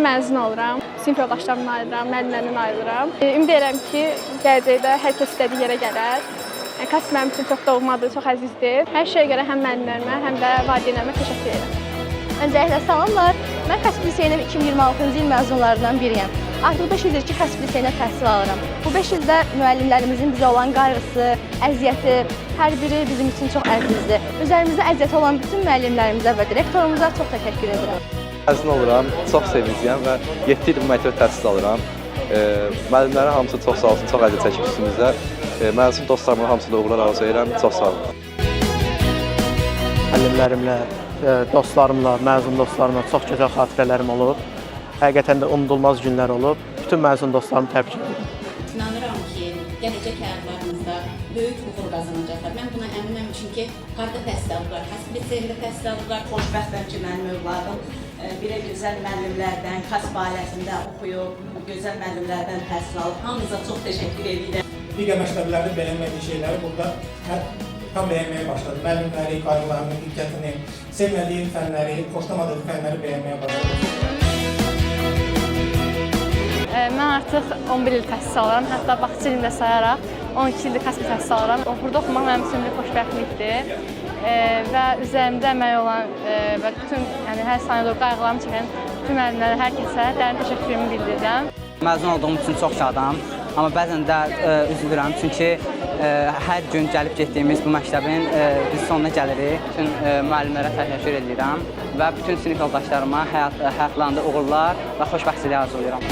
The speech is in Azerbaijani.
mən məzun oluram. Sinif yoldaşlarımdan ayrılıram, müəllimlərimdən ayrılıram. Ümid edirəm ki, gələcəkdə hər kəs istədiyi yerə gələr. Kasb mənim üçün çox doğmadır, çox əzizdir. Hər şeyə görə həm müəllimlərimə, həm də valideynlərimə təşəkkür edirəm. Öncəliklə salamlar. Mən Kasb Liseyinin 2026-cı il məzunlarından biriyəm. Artıq 5 ildir ki, Kasb Liseyində təhsil alıram. Bu 5 ildə müəllimlərimizin bizə olan qayğısı, əziyyəti, hər biri bizim üçün çox əzizdir. Üzerimizdə əziyyəti olan bütün müəllimlərimizə və direktorumuza çox təşəkkür edirəm. Məzun oluram, çox sevincliyəm və 7 il bu məktəbdə təhsil alıram. Müəllimlərin hamısı çox sağ olsun, çox əziyyət çəkib üstümüzdə. Məzun dostlarımın hamısına uğurlar arzu edirəm, çox sağ olun. Müəllimlərimlə, dostlarımla, məzun dostlarımla çox gözəl xatirələrim olub. Həqiqətən də unudulmaz günlər olub. Bütün məzun dostlarımı təbrik edirəm. İnanıram ki, gələcək həyatlarımızda böyük uğur qazanacaqlar. Mən buna əminəm çünki harda təhsil alırlar, Kasb Liseyində təhsil alırlar. Xoşbəxtəm ki, mənim övladım belə gözəl müəllimlərdən, Kasb ailəsində oxuyub, gözəl müəllimlərdən təhsil alıb. Hamınıza çox təşəkkür edirəm. Digər məktəblərdə bəyənmədiyi şeyləri burada tam bəyənməyə başladı. Müəllimləri, qayğılarını, diqqətini, sevmədiyi fənləri, xoşlamadığı fənləri bəyənməyə başladı. Mən artıq 11 il təhsil alıram, hətta bağça ilində sayaraq 12 ildir Kasb təhsil alıram. Burada oxumaq mənim üçün bir xoşbəxtlikdir və üzərimdə əməyi olan və bütün hər saniyə qayğılarımı çəkən bütün müəllimlərə, hər kəsə dərin təşəkkürümü bildirirəm. Məzun olduğum üçün çox şadam, amma bəzən də üzülürəm çünki hər gün gəlib getdiyimiz bu məktəbin biz sonuna gəlirik. Bütün müəllimlərə təşəkkür edirəm və bütün sinif yoldaşlarıma həyatlarında uğurlar və xoşbəxtçilik arzulayıram.